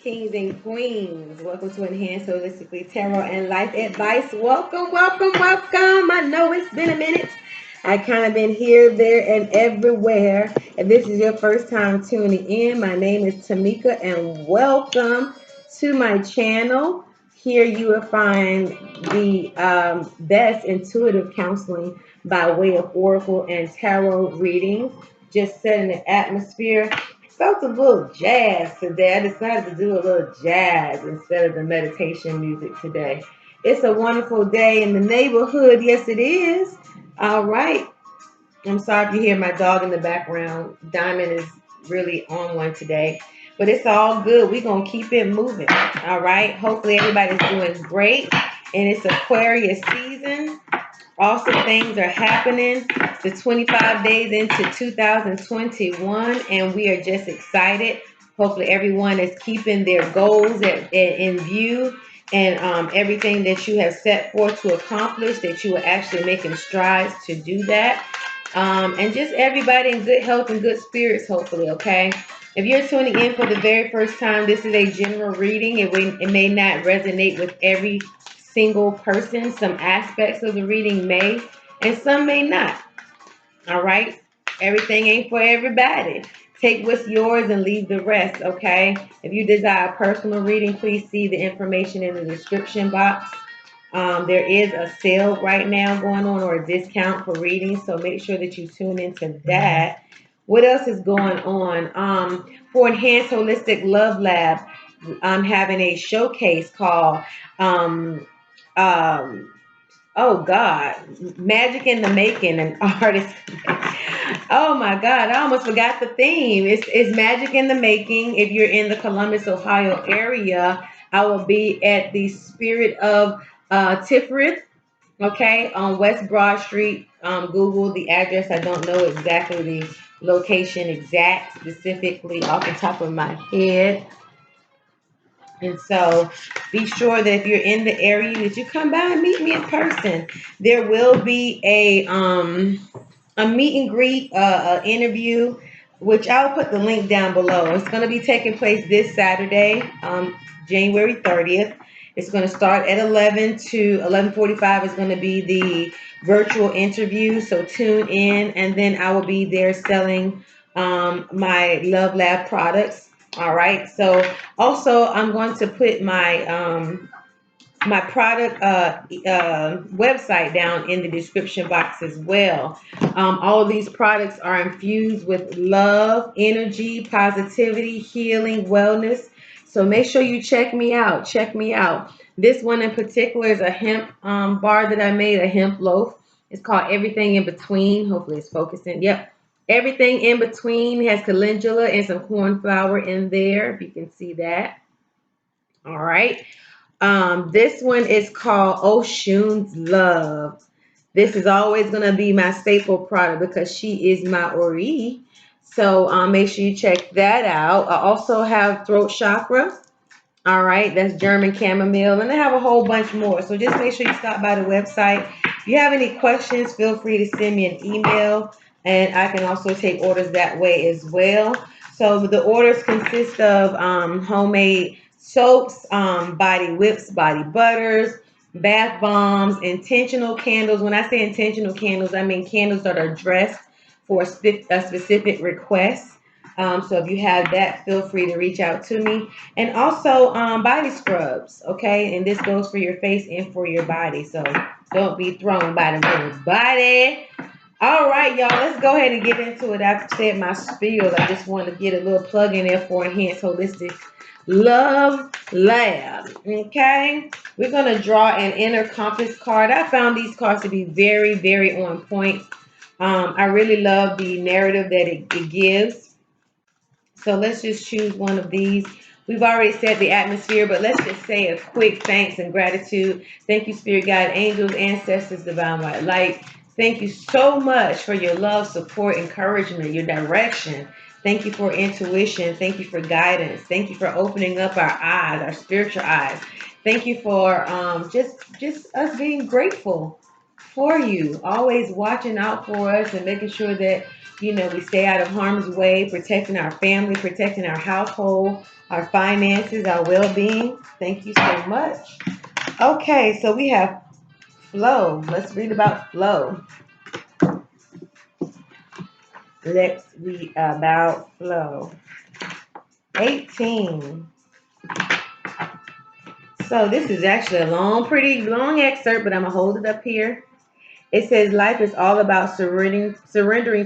Kings and queens, welcome to Enhance Holistically Tarot and Life Advice. Welcome, welcome, welcome. I know it's been a minute. I kind of been here, there, and everywhere. If this is your first time tuning in, my name is Tameka, and welcome to my channel. Here you will find the best intuitive counseling by way of oracle and tarot readings, just setting the atmosphere. Felt a little jazz today. I decided to do a little jazz instead of the meditation music today. It's a wonderful day in the neighborhood. Yes, it is. All right. I'm sorry if you hear my dog in the background. Diamond is really on one today. But it's all good. We're going to keep it moving. All right. Hopefully everybody's doing great. And it's Aquarius season. Awesome things are happening. The 25 days into 2021, and we are just excited. Hopefully, everyone is keeping their goals in view, and everything that you have set forth to accomplish, that you are actually making strides to do that. And just everybody in good health and good spirits, hopefully, okay? If you're tuning in for the very first time, this is a general reading. It may not resonate with every single person. Some aspects of the reading may, and some may not. All right? Everything ain't for everybody. Take what's yours and leave the rest, okay? If you desire personal reading, please see the information in the description box. There is a sale right now going on, or a discount for reading, so make sure that you tune into that. What else is going on? For Enhanced Holistic Love Lab, I'm having a showcase called um, um, oh God, Magic in the Making, an artist. Oh my God, I almost forgot the theme. It's Magic in the Making. If you're in the Columbus, Ohio area, I will be at the Spirit of Tiferet, okay, on West Broad Street. Google the address. I don't know exactly the location exact, specifically off the top of my head. And so be sure that if you're in the area that you come by and meet me in person. There will be a meet and greet interview, which I'll put the link down below. It's going to be taking place this Saturday, January 30th. It's going to start at 11 to 11:45 is going to be the virtual interview. So tune in, and then I will be there selling my Love Lab products. All right. So also I'm going to put my product website down in the description box as well. All of these products are infused with love, energy, positivity, healing, wellness. So make sure you check me out. Check me out. This one in particular is a hemp bar that I made, a hemp loaf. It's called Everything in Between. Hopefully it's focusing. Yep. Everything in Between has calendula and some corn flour in there, if you can see that. All right. This one is called Oshun's Love. This is always going to be my staple product because she is my Ori. So make sure you check that out. I also have Throat Chakra. All right, that's German chamomile. And I have a whole bunch more. So just make sure you stop by the website. If you have any questions, feel free to send me an email. And I can also take orders that way as well. So the orders consist of homemade soaps, body whips, body butters, bath bombs, intentional candles. When I say intentional candles, I mean candles that are dressed for a specific request. So if you have that, feel free to reach out to me. And also body scrubs, okay? And this goes for your face and for your body. So don't be thrown by the whole body. All right, y'all, let's go ahead and get into it. I've said my spiel. I just want to get a little plug in there for Enhanced Holistic Love Lab. Okay, we're going to draw an inner compass card. I found these cards to be very, very on point. I really love the narrative that it gives. So let's just choose one of these. We've already set the atmosphere, but let's just say a quick thanks and gratitude. Thank you, Spirit Guide, angels, ancestors, divine white light. Thank you so much for your love, support, encouragement, your direction. Thank you for intuition. Thank you for guidance. Thank you for opening up our eyes, our spiritual eyes. Thank you for just us being grateful for you, always watching out for us and making sure that we stay out of harm's way, protecting our family, protecting our household, our finances, our well-being. Thank you so much. Okay, so we have flow. Let's read about flow. Let's read about flow. 18. So this is actually a pretty long excerpt, but I'm going to hold it up here. It says life is all about surrendering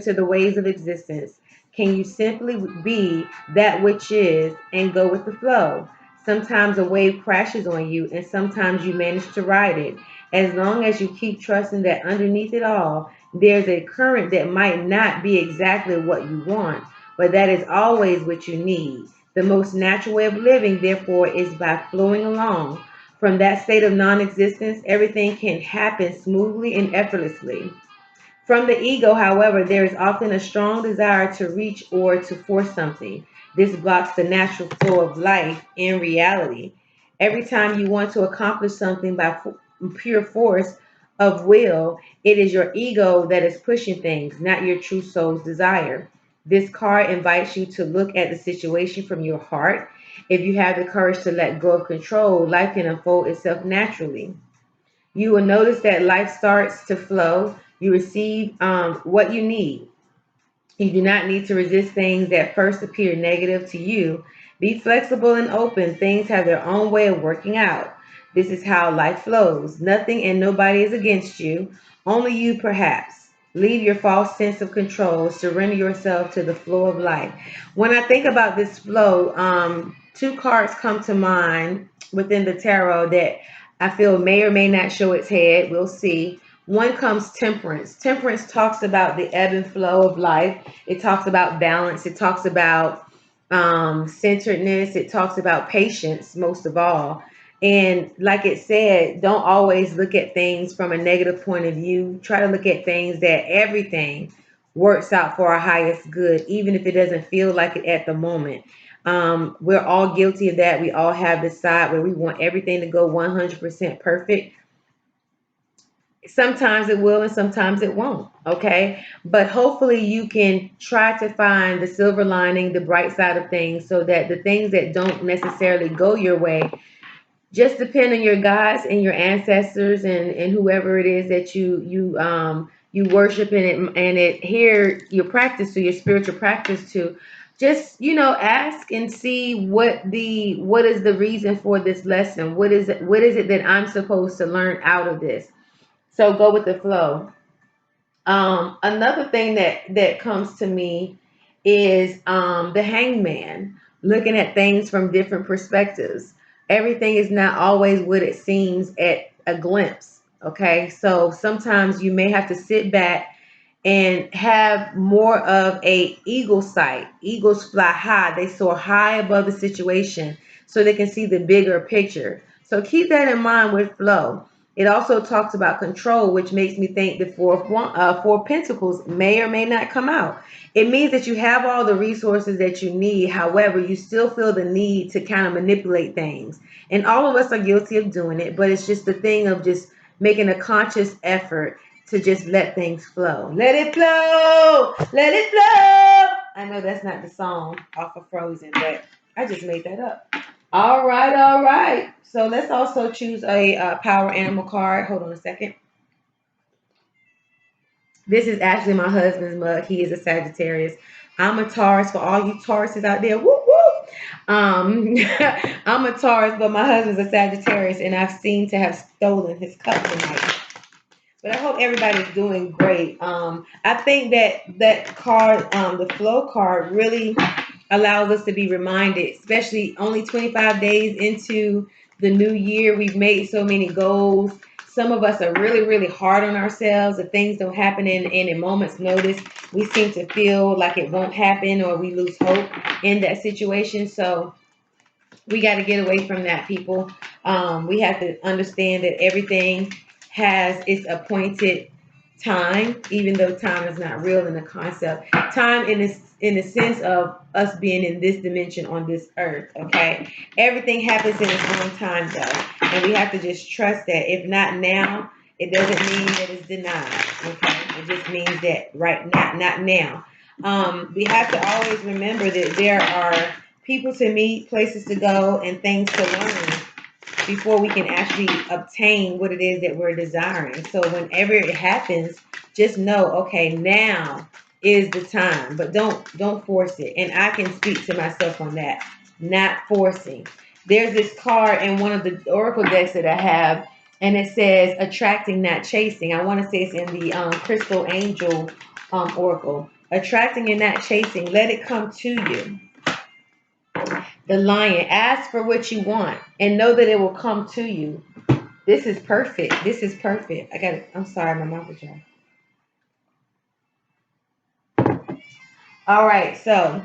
to the ways of existence. Can you simply be that which is and go with the flow? Sometimes a wave crashes on you and sometimes you manage to ride it. As long as you keep trusting that underneath it all, there's a current that might not be exactly what you want, but that is always what you need. The most natural way of living, therefore, is by flowing along. From that state of non existence, everything can happen smoothly and effortlessly. From the ego, however, there is often a strong desire to reach or to force something. This blocks the natural flow of life in reality. Every time you want to accomplish something by pure force of will, it is your ego that is pushing things, not your true soul's desire. This card invites you to look at the situation from your heart. If you have the courage to let go of control, life can unfold itself naturally. You will notice that life starts to flow. You receive what you need. You do not need to resist things that first appear negative to you. Be flexible and open. Things have their own way of working out. This is how life flows. Nothing and nobody is against you, only you perhaps. Leave your false sense of control. Surrender yourself to the flow of life. When I think about this flow, two cards come to mind within the tarot that I feel may or may not show its head. We'll see. One comes temperance. Temperance talks about the ebb and flow of life. It talks about balance. It talks about centeredness. It talks about patience, most of all. And like it said, don't always look at things from a negative point of view. Try to look at things that everything works out for our highest good, even if it doesn't feel like it at the moment. We're all guilty of that. We all have this side where we want everything to go 100% perfect. Sometimes it will and sometimes it won't. Okay. But hopefully you can try to find the silver lining, the bright side of things, so that the things that don't necessarily go your way, just depend on your guides and your ancestors and whoever it is that you worship and adhere your practice to, your spiritual practice to. Just ask and see what is the reason for this lesson. What is it that I'm supposed to learn out of this? So go with the flow. Another thing that comes to me is the hangman, looking at things from different perspectives. Everything is not always what it seems at a glimpse. Okay, so sometimes you may have to sit back and have more of a eagle sight. Eagles fly high. They soar high above the situation so they can see the bigger picture. So keep that in mind with flow. It also talks about control, which makes me think the four pentacles may or may not come out. It means that you have all the resources that you need. However, you still feel the need to kind of manipulate things. And all of us are guilty of doing it, but it's just the thing of just making a conscious effort to just let things flow. Let it flow. Let it flow. I know that's not the song off of Frozen, but I just made that up. All right, all right. So let's also choose a power animal card. Hold on a second. This is actually my husband's mug. He is a Sagittarius. I'm a Taurus for all you Tauruses out there. Whoop whoop. I'm a Taurus, but my husband's a Sagittarius, and I've seemed to have stolen his cup tonight. But I hope everybody's doing great. I think that card, the flow card, really allows us to be reminded, especially only 25 days into the new year. We've made so many goals. Some of us are really, really hard on ourselves. If things don't happen in a moment's notice, we seem to feel like it won't happen or we lose hope in that situation. So we got to get away from that, people. We have to understand that everything has its appointed time, even though time is not real in the concept. Time in the sense of us being in this dimension on this earth. Okay, everything happens in its own time, though, and we have to just trust that. If not now, it doesn't mean that it's denied. Okay, it just means that right now, not now. We have to always remember that there are people to meet, places to go, and things to learn before we can actually obtain what it is that we're desiring. So whenever it happens, just know, okay, now is the time, but don't force it. And I can speak to myself on that, not forcing. There's this card in one of the oracle decks that I have, and it says attracting, not chasing. I want to say it's in the crystal angel oracle. Attracting and not chasing. Let it come to you. The lion, ask for what you want and know that it will come to you. This is perfect. This is perfect. I got it. I'm sorry, my mouth is dry. All right, so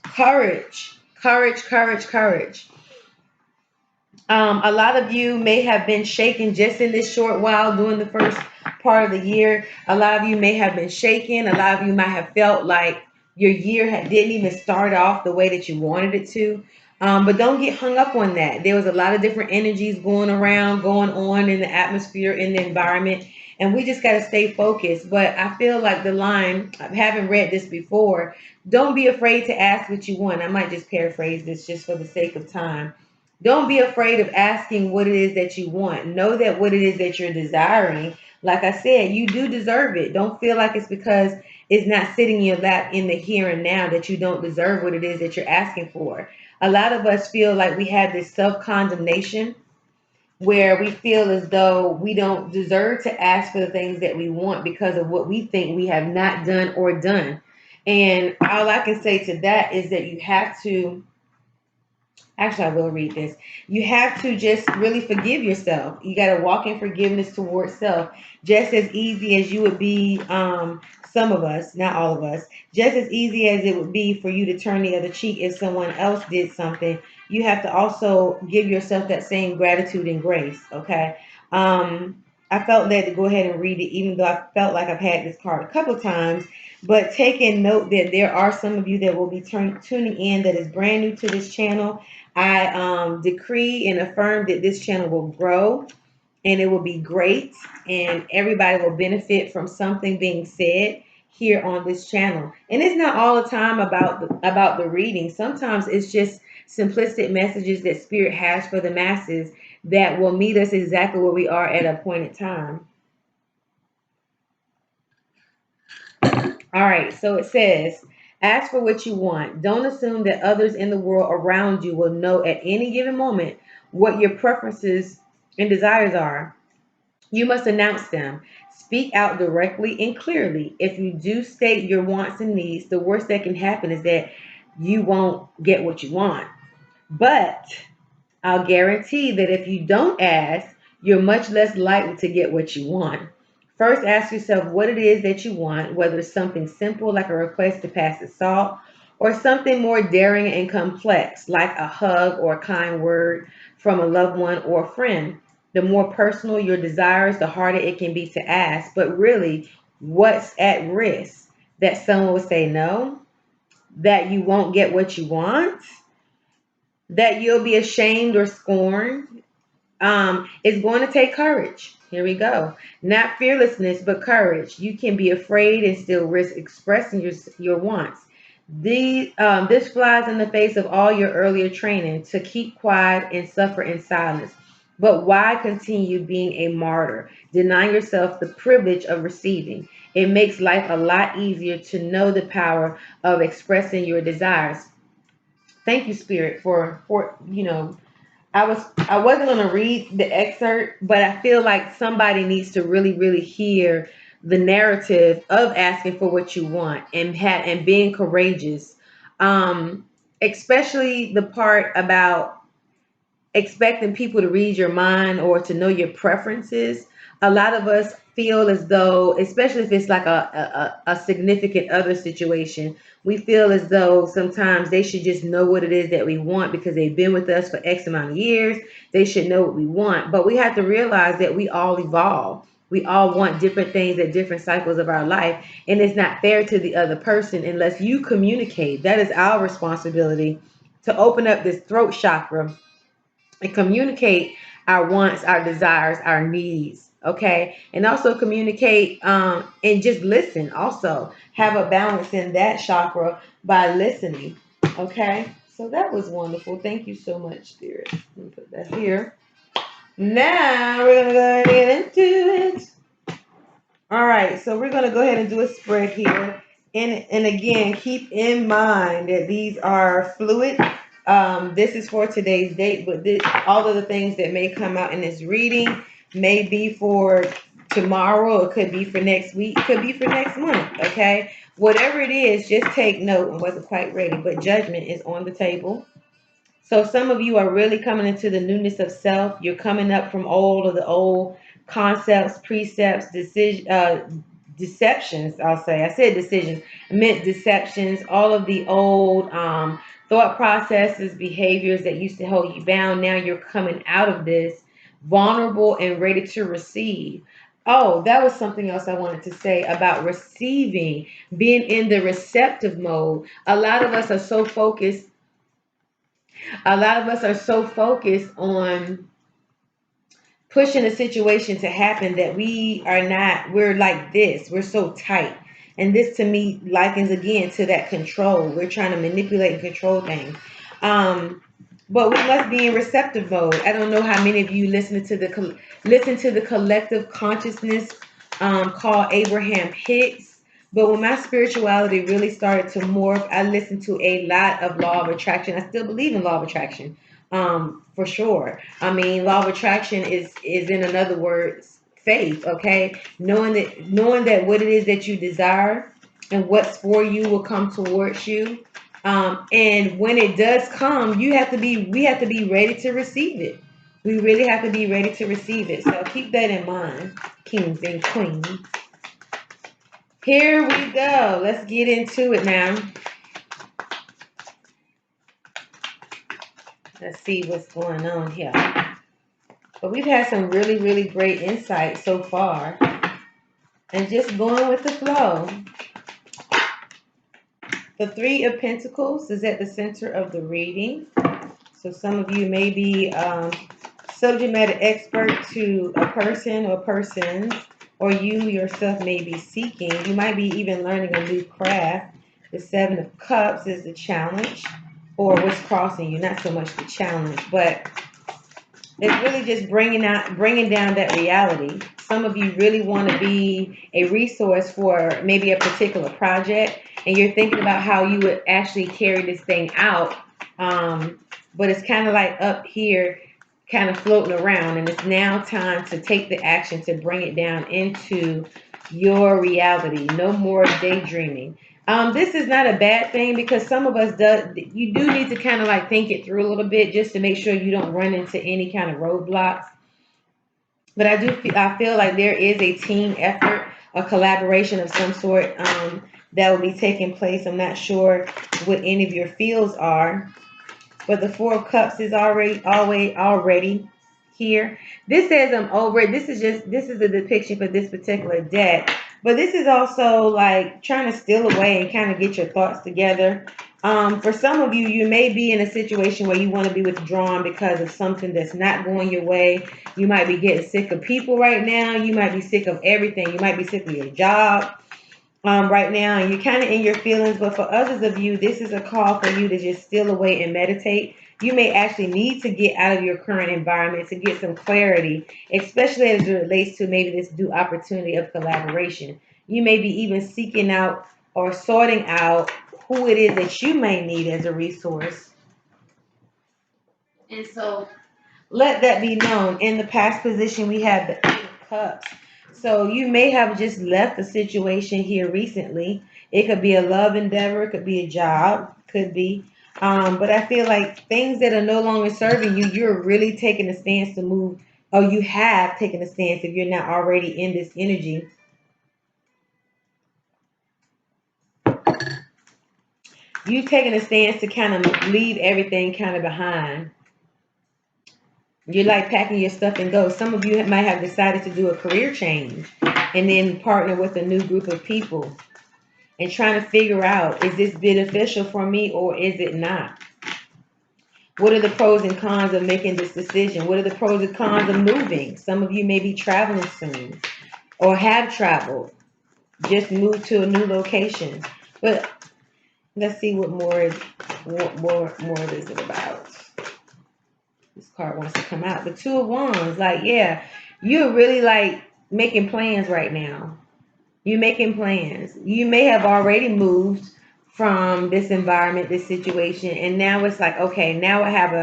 courage, courage, courage, courage. A lot of you may have been shaken just in this short while during the first part of the year. A lot of you may have been shaken. A lot of you might have felt like your year didn't even start off the way that you wanted it to. But don't get hung up on that. There was a lot of different energies going around, going on in the atmosphere, in the environment, and we just got to stay focused. But I feel like the line, I haven't read this before, don't be afraid to ask what you want. I might just paraphrase this just for the sake of time. Don't be afraid of asking what it is that you want. Know that what it is that you're desiring, like I said, you do deserve it. Don't feel like it's because it's not sitting in your lap in the here and now that you don't deserve what it is that you're asking for. A lot of us feel like we have this self condemnation where we feel as though we don't deserve to ask for the things that we want because of what we think we have not done or done. And all I can say to that is that you have to. Actually, I will read this. You have to just really forgive yourself. You got to walk in forgiveness towards self, just as easy as you would be. Some of us, not all of us, just as easy as it would be for you to turn the other cheek if someone else did something. You have to also give yourself that same gratitude and grace. Okay. I felt led to go ahead and read it, even though I felt like I've had this card a couple of times. But taking note that there are some of you that will be tuning in that is brand new to this channel. I decree and affirm that this channel will grow and it will be great, and everybody will benefit from something being said here on this channel. And it's not all the time about the reading. Sometimes it's just simplistic messages that Spirit has for the masses that will meet us exactly where we are at a appointed time. All right, so it says, ask for what you want. Don't assume that others in the world around you will know at any given moment what your preferences and desires are. You must announce them. Speak out directly and clearly. If you do state your wants and needs, the worst that can happen is that you won't get what you want. But I'll guarantee that if you don't ask, you're much less likely to get what you want. First, ask yourself what it is that you want, whether it's something simple like a request to pass the salt, or something more daring and complex like a hug or a kind word from a loved one or a friend. The more personal your desires, the harder it can be to ask. But really, what's at risk? That someone will say no, that you won't get what you want, that you'll be ashamed or scorned. It's going to take courage. Here we go. Not fearlessness, but courage. You can be afraid and still risk expressing your wants. This flies in the face of all your earlier training to keep quiet and suffer in silence. But why continue being a martyr, denying yourself the privilege of receiving? It makes life a lot easier to know the power of expressing your desires. Thank you, Spirit, for I wasn't gonna read the excerpt, but I feel like somebody needs to really, really hear the narrative of asking for what you want and being courageous. Um, Especially the part about expecting people to read your mind or to know your preferences. A lot of us feel as though, especially if it's like a significant other situation, we feel as though sometimes they should just know what it is that we want because they've been with us for X amount of years. They should know what we want. But we have to realize that we all evolve. We all want different things at different cycles of our life. And it's not fair to the other person unless you communicate. That is our responsibility to open up this throat chakra and communicate our wants, our desires, our needs. Okay, and also communicate and just listen. Also, have a balance in that chakra by listening. Okay, so that was wonderful. Thank you so much, Spirit. Let me put that here. Now we're gonna go ahead and get into it. All right, so we're going to go ahead and do a spread here. And again, keep in mind that these are fluid. This is for today's date, but all of the things that may come out in this reading may be for tomorrow. It could be for next week. It could be for next month. Okay, whatever it is, just take note. I wasn't quite ready, but judgment is on the table. So some of you are really coming into the newness of self. You're coming up from all of the old concepts, precepts, deceptions. I'll say. I said decisions. I meant deceptions. All of the old thought processes, behaviors that used to hold you bound. Now you're coming out of this vulnerable and ready to receive. Oh, that was something else I wanted to say about receiving, being in the receptive mode. A lot of us are so focused on pushing a situation to happen that we're like this. We're so tight. And this to me likens again to that control. We're trying to manipulate and control things. Um, but we must be in receptive mode. I don't know how many of you listen to the collective consciousness called Abraham Hicks. But when my spirituality really started to morph, I listened to a lot of law of attraction. I still believe in law of attraction, for sure. I mean, law of attraction is in another words, faith. Okay, knowing that what it is that you desire and what's for you will come towards you. And when it does come, we have to be ready to receive it. We really have to be ready to receive it. So keep that in mind, kings and queens. Here we go. Let's get into it now. Let's see what's going on here. But we've had some really, really great insight so far. And just going with the flow. The Three of Pentacles is at the center of the reading. So some of you may be subject matter expert to a person or persons, or you yourself may be seeking. You might be even learning a new craft. The Seven of Cups is the challenge, or what's crossing you. Not so much the challenge, but it's really just bringing down that reality. Some of you really want to be a resource for maybe a particular project, and you're thinking about how you would actually carry this thing out. But it's kind of like up here, kind of floating around, and it's now time to take the action to bring it down into your reality. No more daydreaming. This is not a bad thing because some of us you do need to kind of like think it through a little bit just to make sure you don't run into any kind of roadblocks. But I feel like there is a team effort, a collaboration of some sort that will be taking place. I'm not sure what any of your fields are, but the Four of Cups is already here. This says I'm over it. This is a depiction for this particular deck. But this is also like trying to steal away and kind of get your thoughts together. For some of you, you may be in a situation where you want to be withdrawn because of something that's not going your way. You might be getting sick of people right now. You might be sick of everything. You might be sick of your job right now, and you're kind of in your feelings. But for others of you, this is a call for you to just steal away and meditate. You may actually need to get out of your current environment to get some clarity, especially as it relates to maybe this new opportunity of collaboration. You may be even seeking out or sorting out who it is that you may need as a resource. And so let that be known. In the past position, we have the Eight of Cups. So you may have just left a situation here recently. It could be a love endeavor, it could be a job, could be. But I feel like things that are no longer serving you, you're really taking a stance to move, or you have taken a stance if you're not already in this energy. You've taken a stance to kind of leave everything kind of behind. You're like packing your stuff and go. Some of you might have decided to do a career change and then partner with a new group of people and trying to figure out, is this beneficial for me or is it not? What are the pros and cons of making this decision? What are the pros and cons of moving? Some of you may be traveling soon or have traveled, just moved to a new location. But let's see what more is it about. This card wants to come out. The Two of Wands, like, yeah, you're really like making plans right now. You're making plans. You may have already moved from this environment, this situation, and now it's like, okay, now I have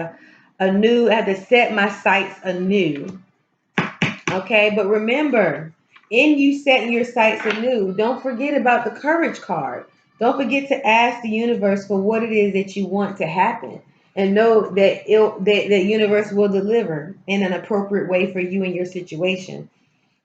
I have to set my sights anew. Okay, but remember, in you setting your sights anew, don't forget about the courage card. Don't forget to ask the universe for what it is that you want to happen, and know that the universe will deliver in an appropriate way for you and your situation.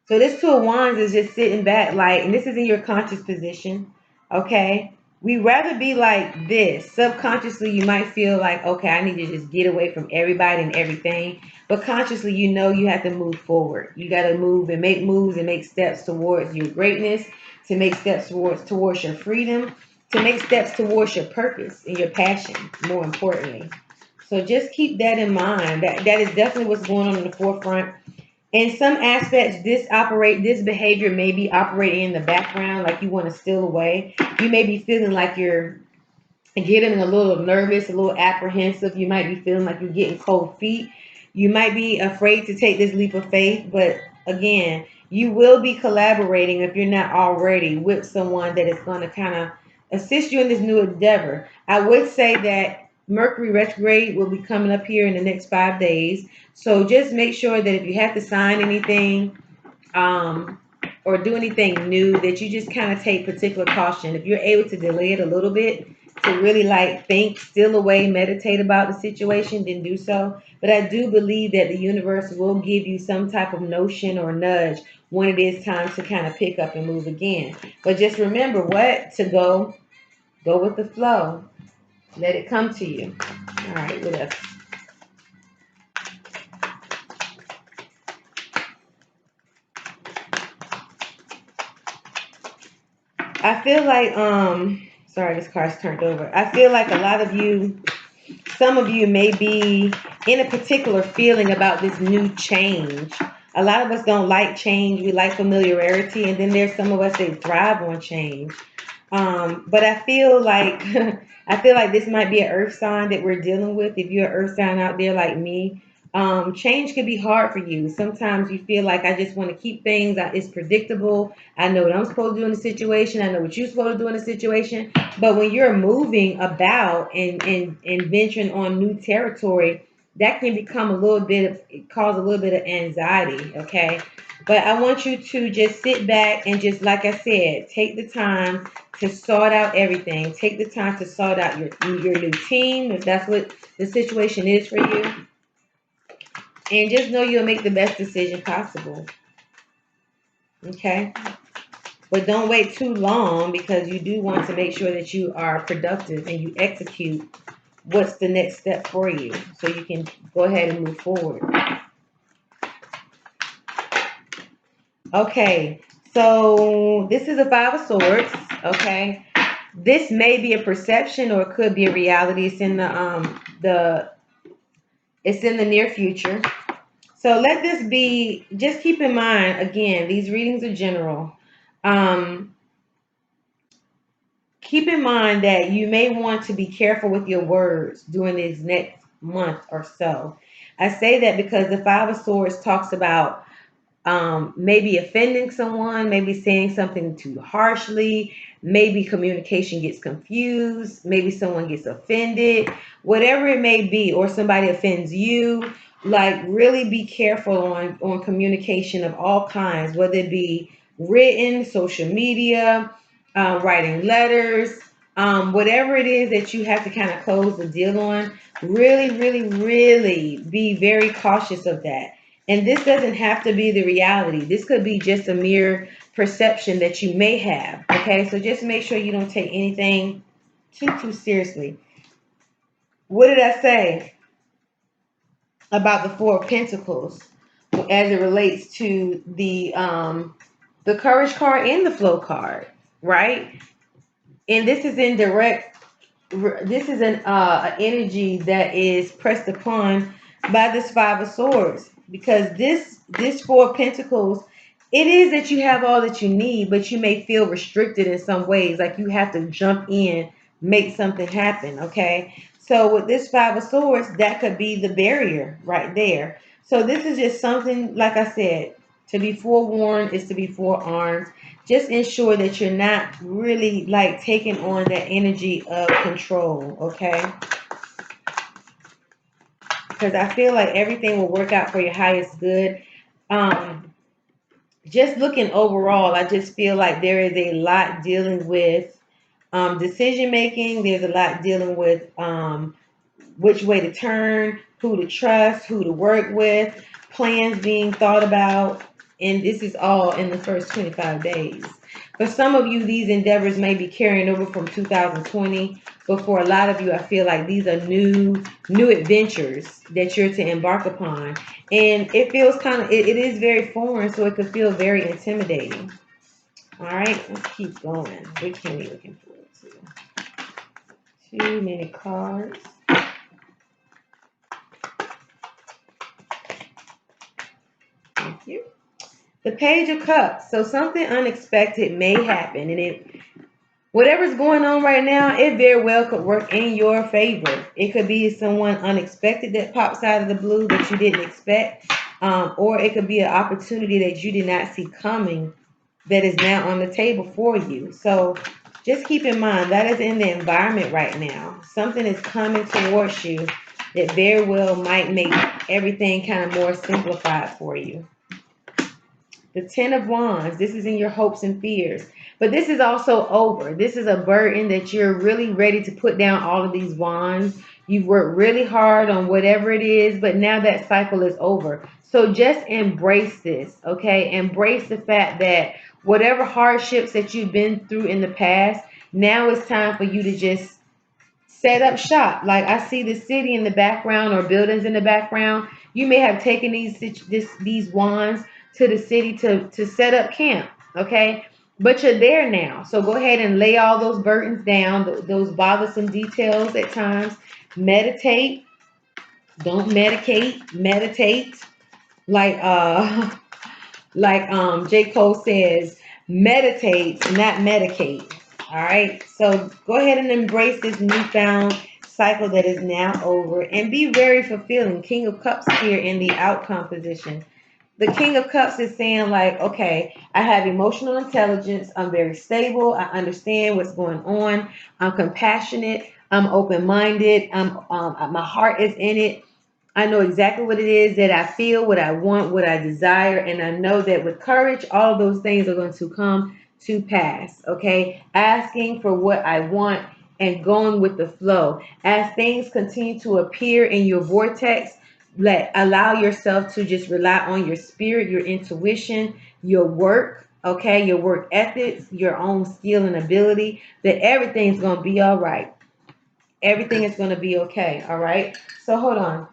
So this Two of Wands is just sitting back, like, and this is in your conscious position, okay? We rather be like this. Subconsciously, you might feel like, okay, I need to just get away from everybody and everything. But consciously, you know you have to move forward. You got to move and make moves and make steps towards your greatness, to make steps towards your freedom, to make steps towards your purpose and your passion, more importantly. So just keep that in mind. That is definitely what's going on in the forefront. In some aspects, this behavior may be operating in the background, like you want to steal away. You may be feeling like you're getting a little nervous, a little apprehensive. You might be feeling like you're getting cold feet. You might be afraid to take this leap of faith, but again, you will be collaborating, if you're not already, with someone that is going to kind of assist you in this new endeavor. I would say that Mercury retrograde will be coming up here in the next 5 days. So just make sure that if you have to sign anything, um, or do anything new, that you just kind of take particular caution. If you're able to delay it a little bit, to really like think, still away, meditate about the situation, then do so. But I do believe that the universe will give you some type of notion or nudge when it is time to kind of pick up and move again. But just remember what to go with the flow. Let it come to you. All right, what else? I feel like sorry, this card's turned over. I feel like a lot of you, some of you may be in a particular feeling about this new change. A lot of us don't like change. We like familiarity, and then there's some of us that thrive on change. But I feel like I feel like this might be an earth sign that we're dealing with. If you're an earth sign out there like me, change can be hard for you. Sometimes you feel like I just want to keep things. It's predictable. I know what I'm supposed to do in the situation. I know what you're supposed to do in the situation. But when you're moving about and venturing on new territory, that can become a little bit of cause a little bit of anxiety. Okay. But I want you to just sit back and just, like I said, take the time to sort out everything. Take the time to sort out your new team, if that's what the situation is for you. And just know you'll make the best decision possible. Okay? But don't wait too long, because you do want to make sure that you are productive and you execute what's the next step for you, so you can go ahead and move forward. Okay, so this is a Five of Swords. Okay, this may be a perception or it could be a reality. It's in the near future. So let this be. Just keep in mind, again, these readings are general. Um, Keep in mind that you may want to be careful with your words during this next month or so. I say that because the Five of Swords talks about maybe offending someone, maybe saying something too harshly, maybe communication gets confused, maybe someone gets offended, whatever it may be, or somebody offends you. Like, really be careful on communication of all kinds, whether it be written, social media, writing letters, whatever it is that you have to kind of close the deal on. Really, really, really be very cautious of that. And this doesn't have to be the reality. This could be just a mere perception that you may have. Okay, so just make sure you don't take anything too seriously. What did I say about the Four of Pentacles as it relates to the Courage card and the Flow card, right? And this is in direct this is an energy that is pressed upon by this Five of Swords, because this Four of Pentacles, it is that you have all that you need, but you may feel restricted in some ways, like you have to jump in, make something happen. Okay, so with this Five of Swords, that could be the barrier right there. So this is just something, like I said, to be forewarned is to be forearmed. Just ensure that you're not really like taking on that energy of control, okay? Because I feel like everything will work out for your highest good. Um, just looking overall, I just feel like there is a lot dealing with decision making. There's a lot dealing with which way to turn, who to trust, who to work with, plans being thought about, and this is all in the first 25 days. For some of you, these endeavors may be carrying over from 2020, but for a lot of you, I feel like these are new adventures that you're to embark upon. And it feels it is very foreign, so it could feel very intimidating. All right, let's keep going. Which can we looking forward to? Too many cards. Thank you. The Page of Cups. So something unexpected may happen, and whatever's going on right now, it very well could work in your favor. It could be someone unexpected that pops out of the blue that you didn't expect, or it could be an opportunity that you did not see coming that is now on the table for you. So just keep in mind that is in the environment right now. Something is coming towards you that very well might make everything kind of more simplified for you. The Ten of Wands, this is in your hopes and fears. But this is also over. This is a burden that you're really ready to put down all of these wands. You've worked really hard on whatever it is, but now that cycle is over. So just embrace this, okay? Embrace the fact that whatever hardships that you've been through in the past, now it's time for you to just set up shop. Like I see the city in the background or buildings in the background. You may have taken these wands to the city to set up camp, okay? But you're there now. So go ahead and lay all those burdens down, those bothersome details at times. Meditate. Don't medicate. Meditate. Like J. Cole says, meditate, not medicate. All right. So go ahead and embrace this newfound cycle that is now over and be very fulfilling. King of Cups here in the outcome position. The King of Cups is saying, like, okay, I have emotional intelligence. I'm very stable. I understand what's going on. I'm compassionate. I'm open minded. My heart is in it. I know exactly what it is that I feel, what I want, what I desire, and I know that with courage, all of those things are going to come to pass. Okay, asking for what I want and going with the flow. As things continue to appear in your vortex, allow yourself to just rely on your spirit, your intuition, your work. Okay, your work ethics, your own skill and ability. That everything's going to be all right. Everything is going to be okay. All right. So hold on.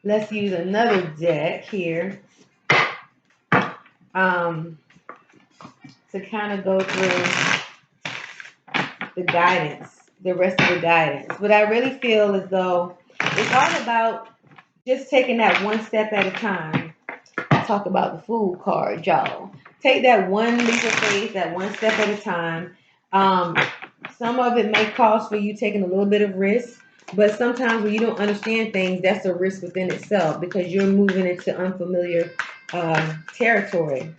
Let's use another deck here um, to kind of go through the guidance, the rest of the guidance. But I really feel as though it's all about just taking that one step at a time. Talk about the Fool card, y'all. Take that one leap of faith, that one step at a time. Um, some of it may cause for you taking a little bit of risk, but sometimes when you don't understand things, that's a risk within itself because you're moving into unfamiliar territory.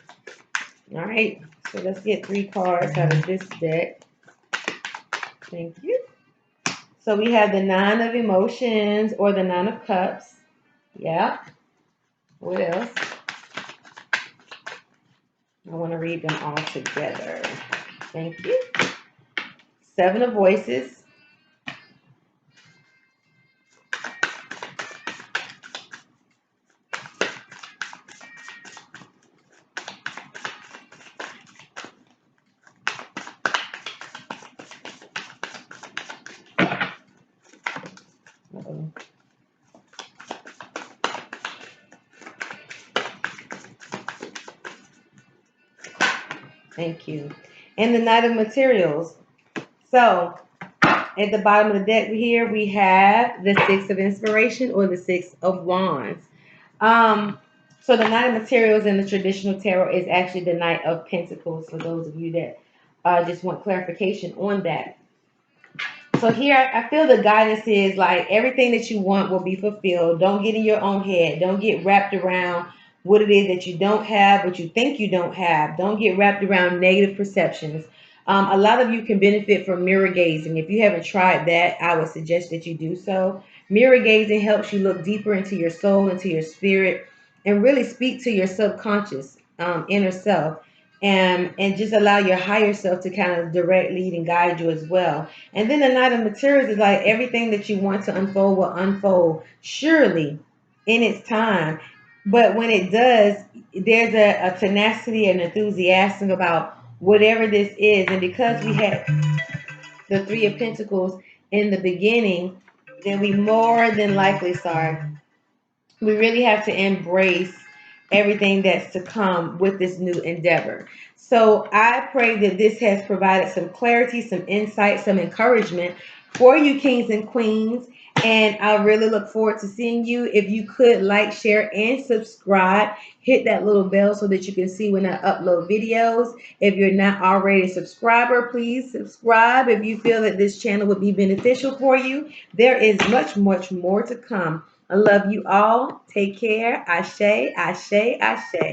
All right, so let's get 3 cards out of this deck. Thank you. So we have the Nine of Emotions or the Nine of Cups. Yeah. What else? I want to read them all together. Thank you. 7 of Voices. Uh-oh. Thank you. and the Knight of Materials. So at the bottom of the deck here, we have the Six of Inspiration or the Six of Wands. Um, so the Knight of Materials in the traditional tarot is actually the Knight of Pentacles. For those of you that just want clarification on that. So here I feel the guidance is like everything that you want will be fulfilled. Don't get in your own head. Don't get wrapped around what it is that you don't have, what you think you don't have. Don't get wrapped around negative perceptions. A lot of you can benefit from mirror gazing. If you haven't tried that, I would suggest that you do so. Mirror gazing helps you look deeper into your soul, into your spirit, and really speak to your subconscious inner self, and just allow your higher self to kind of direct, lead, and guide you as well. And then the Knight of Materials is like everything that you want to unfold will unfold surely in its time. But when it does, there's a tenacity and enthusiasm about whatever this is. And because we had the Three of Pentacles in the beginning, then we more than likely, sorry, we really have to embrace everything that's to come with this new endeavor. So I pray that this has provided some clarity, some insight, some encouragement for you, kings and queens. And I really look forward to seeing you. If you could like, share, and subscribe, hit that little bell so that you can see when I upload videos. If you're not already a subscriber, please subscribe if you feel that this channel would be beneficial for you. There is much, much more to come. I love you all. Take care. Ashe, ashe, ashe.